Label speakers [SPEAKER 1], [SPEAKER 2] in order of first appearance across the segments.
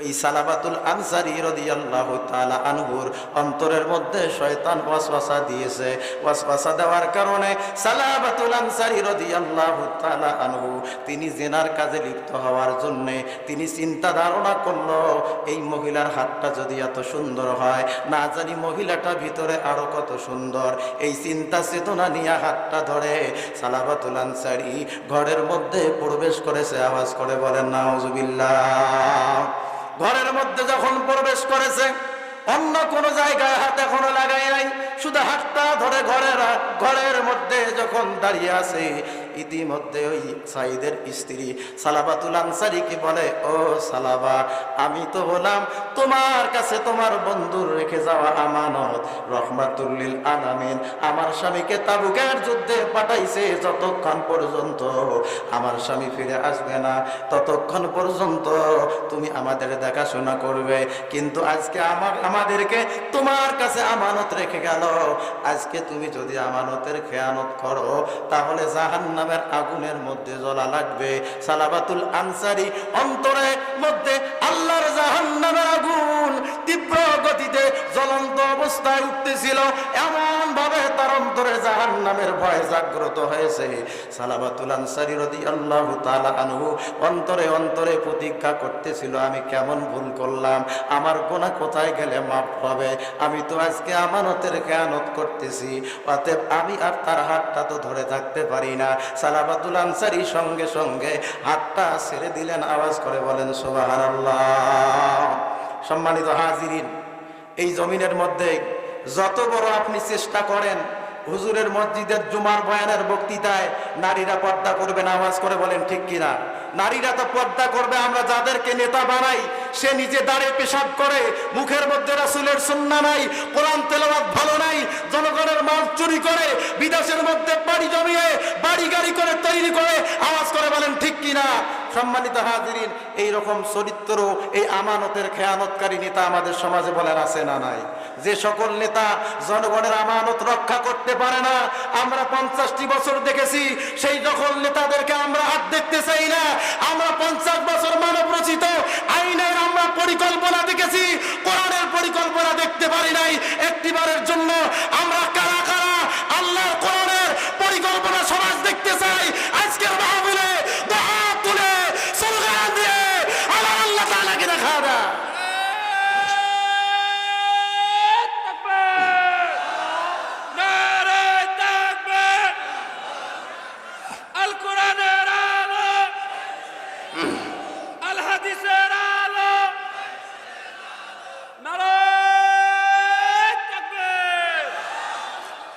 [SPEAKER 1] ওই সালাবাতুল আনসারী রাদিয়াল্লাহু তাআলা আনহুর অন্তরের মধ্যে শয়তান ওয়াসওয়াসা দিয়েছে। ওয়াসওয়াসা দেওয়ার কারণে সালাবাতুল আনসারী রাদিয়াল্লাহু তাআলা আনহু তিনি জিনার কাজে লিপ্ত হওয়ার জন্য তিনি চিন্তা ধারণা করলো, এই মহিলার হাতটা যদি এত সুন্দর হয়, না জানি মহিলাটা ভিতরে আরো কত সুন্দর। এই চিন্তা চেতনা নিয়ে হাতটা ধরে সালাবাতুল আনসারী ঘরের মধ্যে প্রবেশ করেছে। আওয়াজ করে বলেন নাউজুবিল্লাহ। ঘরের মধ্যে যখন প্রবেশ করেছে, অন্য কোন জায়গায় হাত এখনো লাগাই নাই, শুধু হাতটা ধরে ঘরের মধ্যে যখন দাঁড়িয়ে আছে, ইতিমধ্যে ওই সাইদের স্ত্রী সালাবাতুল আনসারীকে বলে, ও সালাবা, আমি তো হলাম তোমার কাছে তোমার বন্ধুর রেখে যাওয়া আমানত, রহমাতুল লিল আলামিন। আমার স্বামীকে তাবুকের যুদ্ধে পাঠাইছে, যতক্ষণ পর্যন্ত আমার স্বামী ফিরে আসবে না ততক্ষণ পর্যন্ত তুমি আমাদের দেখাশোনা করবে। কিন্তু আজকে আমাদেরকে তোমার কাছে আমানত রেখে গেল, আজকে তুমি যদি আমানতের খেয়ানত করো তাহলে জাহান্নামের আগুনের মধ্যে জ্বলা লাগবে। সালাবাতুল আনসারী অন্তরের মধ্যে আল্লাহর জাহান্নামের আগুন তীব্র গতিতে জ্বলন্ত অবস্থায় উঠতেছিল, এমন ভাবে তার অন্তরে জাহান্নামের ভয় জাগ্রত হয়েছে। সালাবাতুল আনসারী রাদিয়াল্লাহু তাআলা আনহু অন্তরে অন্তরে প্রতিজ্ঞা করতেছিল, আমি কেমন ভুল করলাম, আমার গুনাহ কোথায় গেলে মাফ হবে, আমি তো আজকে আমানতের খেয়ানত করতেছি, অতএব আমি আর তার হাতটা তো ধরে থাকতে পারি না। সালাবাতুল আনসারী সঙ্গে সঙ্গে হাতটা ছেড়ে দিলেন। আওয়াজ করে বলেন সুবহানাল্লাহ। সম্মানিত হাজিরিন, এই জমিনের মধ্যে যত বড় আপনি চেষ্টা করেন, হুজুরের মসজিদের জুমার বয়ানের বক্তৃতায় নারীরা পর্দা করবে না, আওয়াজ করে বলেন ঠিক কিনা? নারীরা তো পর্দা করবে। আমরা যাদেরকে নেতা বানাই, সে নিজে দাঁড়িয়ে পেশাব করে, মুখের মধ্যে রাসূলের সুন্নাহ নাই, কোরআন তেলাওয়াত ভালো নাই, জনগণের মাল চুরি করে, বিদেশের মধ্যে বাড়ি জমিয়ে বাড়ি গাড়ি করে তৈরি করে, আওয়াজ করে বলেন ঠিক কিনা? সম্মানিত হাজিরিন, এইরকম চরিত্র, এই আমানতের খেয়ানতকারী নেতা আমাদের সমাজে বলেন আছে না নাই? যে সকল নেতা জনগণের আমানত রক্ষা করতে পারে না, আমরা 50টি বছর দেখেছি, সেই সকল নেতাদেরকে আমরা হাত দেখতে চাই না। আমরা 50 বছর মানব রচিত আইনের আমরা পরিকল্পনা দেখেছি, কোরআনের পরিকল্পনা দেখতে পারি নাই একটিবারের জন্য। আমরা কারা কারা আল্লাহর কোরআনের পরিকল্পনা সমাজ দেখতে চাই। আজকের মাহফিলে দোয়া তুলে স্লোগান দিয়ে আল্লাহ তাআলাকে দেখা দাও।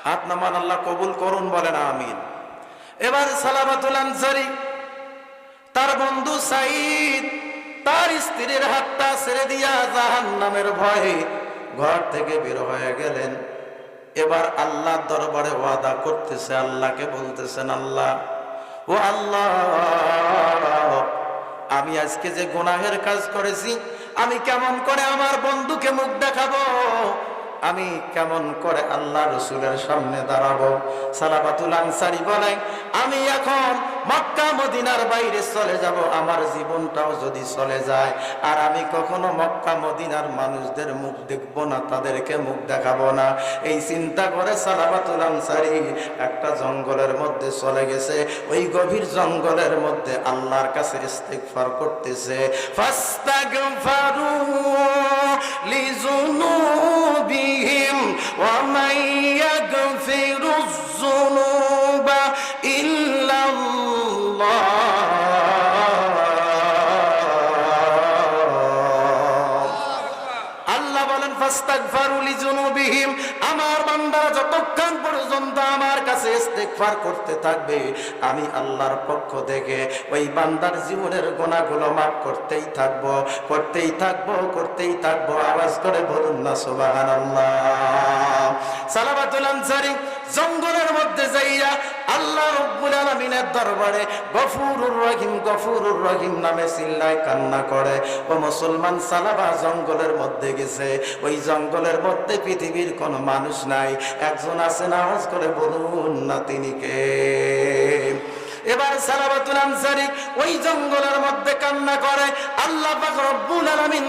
[SPEAKER 1] হাত নামান, আল্লাহ কবুল করুন, বলেন আমিন। এবার সালাবাতুল আনসারী তার বন্ধু সাঈদ তার স্ত্রীর হাতটা ছেড়ে দিয়া জাহান্নামের ভয়ে ঘর থেকে বের হয়ে গেলেন। এবার আল্লাহর দরবারে ওয়াদা করতেছে, আল্লাহকে বলতেছেন, আল্লাহ, ও আল্লাহ, আমি আজকে যে গুনাহের কাজ করেছি, আমি কেমন করে আমার বন্ধুকে মুখ দেখাবো, আমি কেমন করে আল্লাহ রসুলের সামনে দাঁড়াবো? সালাবাতুল আনসারী বলে, আমি এখন মক্কা মদিনার বাইরে চলে যাব, আমার জীবনটাও যদি চলে যায়, আর আমি কখনো মক্কা মদিনার মানুষদের মুখ দেখবো না, তাদেরকে মুখ দেখাবো না। এই চিন্তা করে সালাবাতুল আনসারী একটা জঙ্গলের মধ্যে চলে গেছে। ওই গভীর জঙ্গলের মধ্যে আল্লাহর কাছে ইস্তিগফার করতেছে। ফাস্তাগফারু লিযুনুবিহিম ওয়া মান ইয়াগফিরুয যুনুবা ইল্লাল্লাহ। আল্লাহ বলেন, ফাস্তাগফারু লিযুনুবিহিম, আমার বান্দারা যতক্ষণ পর্যন্ত আমার কাছে ইস্তিগফার করতে থাকবে, আমি আল্লাহর পক্ষ থেকে ওই বান্দার জীবনের গুনাহগুলো মাফ করতেই থাকবো, করতেই থাকবো, করতেই থাকবো। আওয়াজ করে বলুন না সুবহানাল্লাহ। সালাবাতুল আনসারী জঙ্গলের মধ্যে যাইয়া আল্লাহ রাব্বুল আলামিনের দরবারে গফুরুর রহিম, গফুরুর রহিম নামে চিল্লায় কান্না করে। ও মুসলমান, সালাবা জঙ্গলের মধ্যে গেছে। ওই জঙ্গলের মধ্যে পৃথিবীর কোনো মানুষ নাই, একজন আছেন, আওয়াজ করে বলুন না তিনি কে? এবার সালাবাতুল আনসারী ওই জঙ্গলের মধ্যে কান্না করে। আল্লাহ পাক রব্বুল আলামিন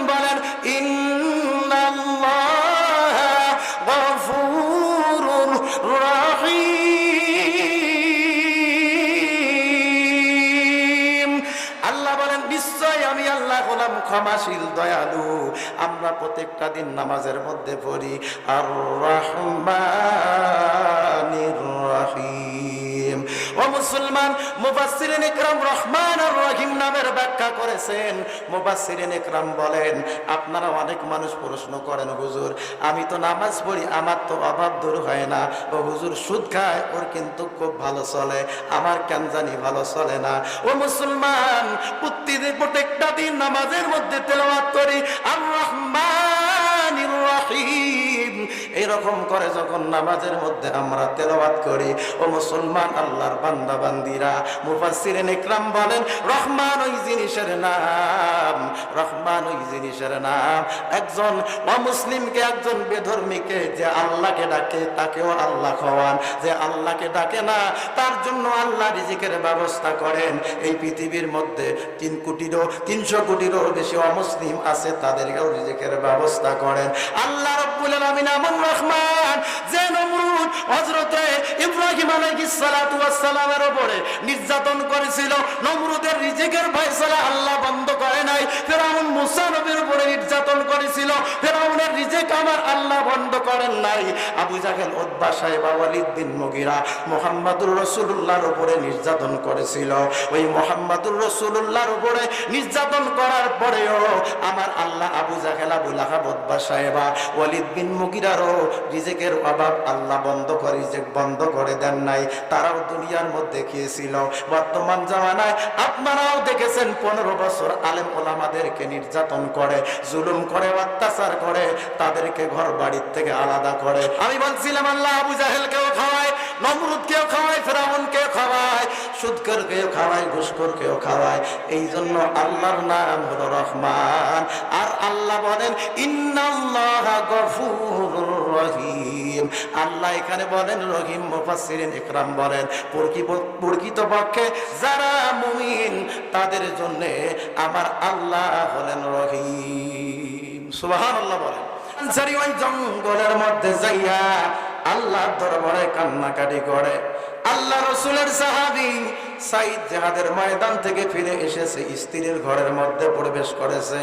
[SPEAKER 1] ক্ষমাশীল দয়ালু। আমরা প্রত্যেকটা দিন নামাজের মধ্যে পড়ি আর রহমানির রহিম। ও মুসলমান, মুফাসসিরিন ইকরাম রহমান আর রহিম নামের ব্যাখ্যা করেছেন। মুফাসসিরিন ইকরাম বলেন, আপনারা অনেক মানুষ প্রশ্ন করেন, হুজুর আমি তো নামাজ পড়ি, আমার তো অভাব দূর হয় না। ও হুজুর সুদ খায়, ওর কিন্তু খুব ভালো চলে, আমার কেন জানি ভালো চলে না। ও মুসলমান, প্রত্যেকটা দিন নামাজের মধ্যে তেলাওয়াত করি আর রহমানির রহিম, এরকম করে যখন নামাজের মধ্যে আমরা তেলাওয়াত করি, ও মুসলমান আল্লাহর বান্দা বান্দিরা, মুফাসসিরিন ইকরাম বলেন রহমান ওই জিনিসের নাম, রহমান ওই জিনিসের নাম। একজন অমুসলিমকে, একজন বেধর্মীকে যে আল্লাহকে ডাকে তাকেও আল্লাহ খাওয়ান, যে আল্লাহকে ডাকে না তার জন্য আল্লাহ রিজিকের ব্যবস্থা করেন। এই পৃথিবীর মধ্যে 300 কোটিরও বেশি অমুসলিম আছে, তাদেরকেও রিজিকের ব্যবস্থা করেন আল্লাহ রাব্বুল আলামিন। এমন রহমান যে নমরুদ হযরতে ইব্রাহিম আলাইহিস সালাতু ওয়াস সালামের উপরে নির্যাতন করেছিল, নমরুদের রিজিকের ফয়সালা আল্লাহ বন্ধ করে নাই। ফিরআউন মুসা নবীর উপরে নির্যাতন করেছিল, ফিরআউনের রিজিক আমার আল্লাহ বন্ধ করেন নাই। আবু জাহেল, উতবা, শাইবা, ওয়ালিদ বিন মুগিরা মুহাম্মদুর রাসূলুল্লাহর উপরে নির্যাতন করেছিল। ওই মুহাম্মদুর রাসূলুল্লাহর উপরে নির্যাতন করার পরেও আমার আল্লাহ আবু জাহেল, আবু লাহাব, উতবা, শাইবা, ওয়ালিদ বিন মুগিরারও রিজিকের অভাব আল্লাহ বন্ধ করে, রিজিক বন্ধ করে দেন নাই। তারাও দুনিয়ার মধ্যে খেয়েছিল। বর্তমান জামানায় আপনারাও দেখেছেন 15 বছর আলেম ওলামাদেরকে নির্যাতন করে, জুলুম করে, অত্যাচার করে, তাদেরকে ঘর বাড়ির থেকে আলাদা করে। আমি বলছিলাম আল্লাহ আবু জাহেলকেও খাওয়ায়, নমরুদকেও খাওয়ায়, ফিরআউনকেও খাওয়ায়, সুদখোরকেও খাওয়ায়, ঘুষখোরকেও খাওয়ায়। এই জন্য আল্লাহর নাম হলো রহমান। আর আল্লাহ বলেন ইন্নাল্লাহা গফুরুর রহিম, আল্লাহ এখানে বলেন রহিম। মুফাসসিরিন ইকরাম বলেন প্রকৃতপক্ষে যারা মুমিন তাদের জন্য আমার আল্লাহ হলেন রহিম। সুবহানাল্লাহ বলেন। আনসারী ওই জঙ্গলের মধ্যে যাইয়া আল্লাহর দরবারে কান্নাকাটি করে। আল্লাহ রাসূলের সাহাবী সাইদ জিহাদের ময়দান থেকে ফিরে এসেছে, স্ত্রীর ঘরের মধ্যে প্রবেশ করেছে।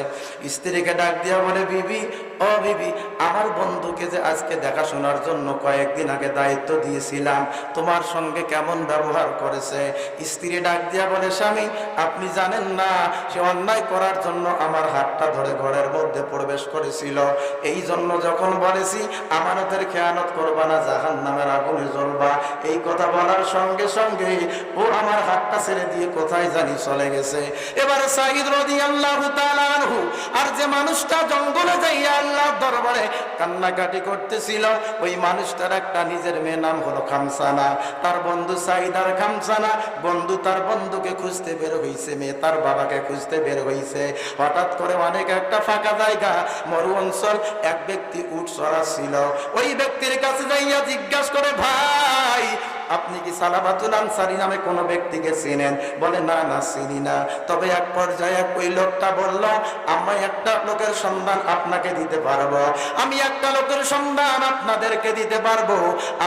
[SPEAKER 1] স্ত্রীকে ডাক দিয়া বলে, বিবি, ও বিবি, আমার বন্ধুকে যে আজকে দেখাশোনার জন্য কয়েকদিন আগে দায়িত্ব দিয়েছিলাম, তোমার সঙ্গে কেমন ব্যবহার করেছে? স্ত্রী ডাক দিয়া বলে, স্বামী আপনি জানেন না, সে অন্যায় করার জন্য আমার হাতটা ধরে ঘরের মধ্যে প্রবেশ করেছিল। এই জন্য যখন বলেছি আমানতের খেয়ানত করবা না, জাহান্নামের আগুনে জ্বলবা, এই কথা বলার সঙ্গে সঙ্গে ও আমার হাতটা ছেড়ে দিয়ে কোথায় জানি চলে গেছে। এবারে সাঈদ রাদিয়াল্লাহু তাআলা আনহু আর যে মানুষটা জঙ্গলে যাইয়া আল্লাহর দরবারে কান্নাকাটি করতেছিল, ওই মানুষটার একটা নিজের মেয়ে, নাম হলো খামসানা। তার বন্ধু সাঈদ আর খামসানা, বন্ধু তার বন্ধুকে খুঁজতে বের হইছে, মেয়ে তার বাবাকে খুঁজতে বের হইছে। হঠাৎ করে অনেক একটা ফাঁকা জায়গা, মরু অঞ্চল, এক ব্যক্তি উট চড়াচ্ছিল। ওই ব্যক্তির কাছে যাইয়া জিজ্ঞাসা করে, ভাই আপনি কি সালাবাতুল আনসারী নামে কোনো ব্যক্তিকে চিনেন? বলে, না না চিনি না। তবে এক পর্যায়ে ওই লোকটা বলল, আমি একটা লোকের সন্ধান আপনাকে দিতে পারবো, আমি একটা লোকের সন্ধান আপনাদেরকে দিতে পারবো।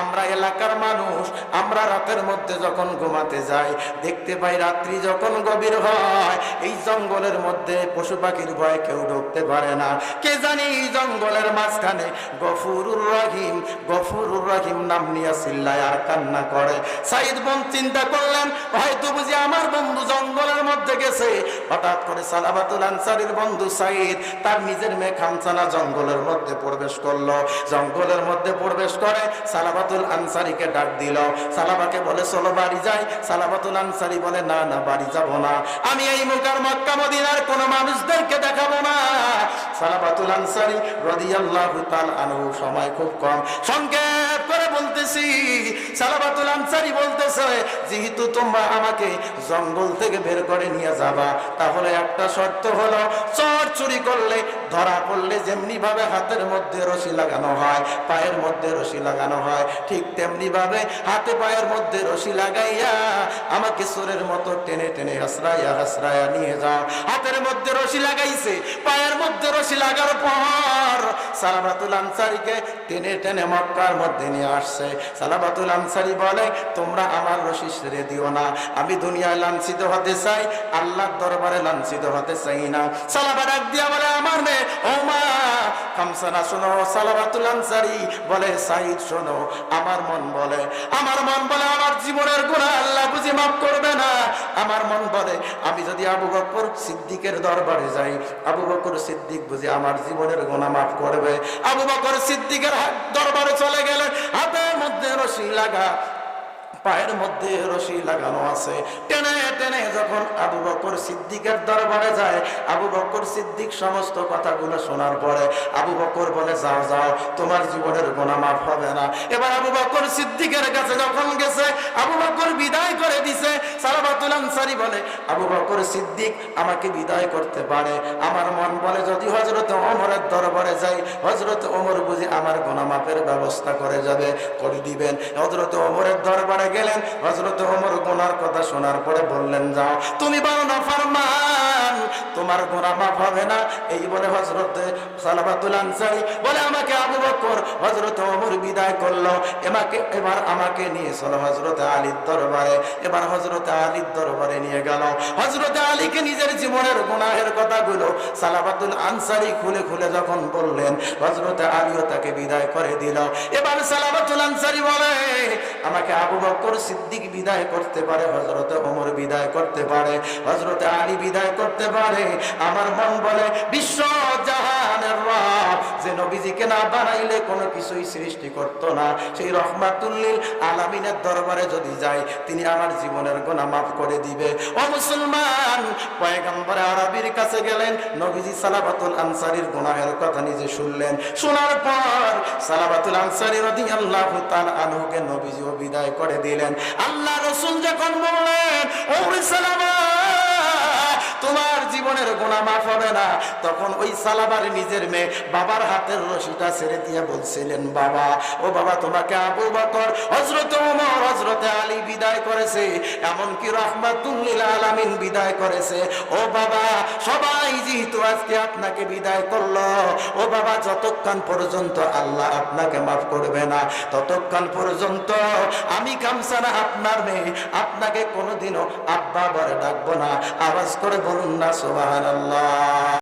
[SPEAKER 1] আমরা এলাকার মানুষ, আমরা রাতের মধ্যে যখন ঘুমাতে যাই, দেখতে পাই রাত্রি যখন গভীর হয় এই জঙ্গলের মধ্যে পশু পাখির ভয়ে কেউ ঢুকতে পারে না। কে জানি এই জঙ্গলের মাঝখানে গফুরুর রহিম, গফুরুর রহিম নাম নিয়ে চিল্লায় আর কান্না করে। সাঈদ বোন চিন্তা করলেন, হয়তো বুঝি আমার বন্ধু জঙ্গলের মধ্যে গেছে। হঠাৎ করে সালাবাতুল আনসারীর বন্ধু সাঈদ তার নিজের মেয়ে খামসানা জঙ্গলের মধ্যে প্রবেশ করলো। জঙ্গলের মধ্যে প্রবেশ করে সালাবাতুল আনসারীকে ডাক দিল। সালাবাকে বলে, চলো বাড়ি যাই। সালাবাতুল আনসারী বলে, না না বাড়ি যাব না, আমি এই মক্কা মদিনার কোন মানুষদেরকে দেখাবো না। সালাবাতুল আনসারী রাদিয়াল্লাহু তাআলা আনহু, সময় খুব কম, সংক্ষেপ করে বলতেছি। সালাবাতুল আনসারী বলতেছে, যেহেতু তোমরা আমাকে জঙ্গল থেকে বের করে নিয়ে যাবা, তাহলে একটা শর্ত হলো, চোর চুরি করলে ধরা পড়লে যেমনি ভাবে হাতের মধ্যে রশি লাগানো হয়, পায়ের মধ্যে রশি লাগানো হয়, ঠিক তেমনি ভাবে হাতে পায়ের মধ্যে রশি লাগাইয়া আমাকে চোরের মতো টেনে টেনে হাসরাইয়া হাসরাইয়া নিয়ে যাও। হাতের মধ্যে রশি লাগাইছে, পায়ের মধ্যে রশি লাগার পর সালাবাতুল আনসারীকে টেনে টেনে মক্কার মধ্যে নিয়ে আসছে। সালাবাতুল আনসারী বলে, তোমরা আমার রশি ছেড়ে দিও না, আমি দুনিয়ায় লাঞ্ছিত হতে চাই, আল্লাহর দরবারে লাঞ্ছিত হতে চাই না। সালাবা ডাক দিয়া বলে, আমার মেয়ে ও মা কামসানা শোনো। সালাবাতুল আনসারী বলে, সাইদ শোনো। আমার মন বলে আমার জীবনের গুনাহ আল্লাহ বুঝি মাফ করবে না। আমার মন বলে আমি যদি আবু বকর সিদ্দিকের দরবারে যাই, আবু বকর সিদ্দিক বুঝি আমার জীবনের গুনাহ মাফ করবে। আবু বকর সিদ্দিকের দরবারে চলে গেলেন, হাতের মধ্যে রশি লাগা, পায়ের মধ্যে রশি লাগানো আছে। টেনে টেনে যখন আবু বকর সিদ্দিকের দরবারে যায়, আবু বকর সিদ্দিক সমস্ত কথাগুলো শোনার পরে আবু বকর বলে, যাও যাও, তোমার জীবনের গুনাহ মাফ হবে না। এবার আবু বকর সিদ্দিকের কাছে যখন গেছে, আবু বকর বিদায় করে দিছে। সালাবাতুল আনসারী বলে, আবু বকর সিদ্দিক আমাকে বিদায় করতে পারে। আমার মন বলে যদি হযরত ওমরের দরবারে যাই, হযরত ওমর বুঝি আমার গুনাহ মাফের ব্যবস্থা করে দিবেন। হযরত ওমরের দরবারে গেলেন। হযরত ওমর গুনার কথা শোনার পরে বললেন, যাও, তুমি বলো না ফরমান, তোমার গুনাহ মাফ হবে না। এই বলে হযরত সালাবাতুল আনসারী বলে, আমাকে আবু বকর হযরত ওমর বিদায় করলো, এবার আমাকে নিয়ে চলো হযরত আলীর দরবারে। এবার হযরত আলীর দরবারে নিয়ে গেল। হযরত আলীকে নিজের জীবনের গুনাহের কথাগুলো সালাবাতুল আনসারী খুলে খুলে যখন বললেন, হযরত আলীও তাকে বিদায় করে দিল। এবার সালাবাতুল আনসারী বলে, আমাকে আবু বকর সিদ্দিক বিদায় করতে পারে, হযরত ওমর বিদায় করতে পারে, হযরত আলী বিদায় করতে পারে। আমার মন বলে বিশ্ব জাহানের রব যে নবীজিকে না বানাইলে কোনো কিছুই সৃষ্টি করত না, সেই রহমাতুল লিল আলামিনের দরবারে যদি যাই, তিনি আমার জীবনের গুনাহ মাফ করে দিবে। ও মুসলমান, পয়গম্বর আরবীর কাছে গেলেন, নবীজি সালাবাতুল আনসারীর গুনাহের কথা নিজে শুনলেন। শোনার পর সালাবাতুল আনসারী রাদিয়াল্লাহু তাআলা আনহুকে নবীজিও বিদায় করে দিলেন। আল্লাহ রাসূল যখন বললেন, ও সালামা, তোমার জীবনের গুনাহ মাফ হবে না, তখন ওই সালাবার নিজের মেয়ে বাবার হাতের রশিটা ছেড়ে দিয়ে বলছিলেন, বাবা, ও বাবা, তোমাকে আবু বকর, হযরত ওমর, হযরত আলী বিদায় করেছে, এমনকি রাহমাতুল লিল আলামিন বিদায় করেছে। ও বাবা, সবাই যেহেতু আজকে আপনাকে বিদায় করলো, ও বাবা, যতক্ষণ পর্যন্ত আল্লাহ আপনাকে মাফ করবে না, ততক্ষণ পর্যন্ত আমি কামসানা আপনার মেয়ে আপনাকে কোনোদিনও আব্বা বলে ডাকবো না। আওয়াজ করে বলুন না সুবহানাল্লাহ।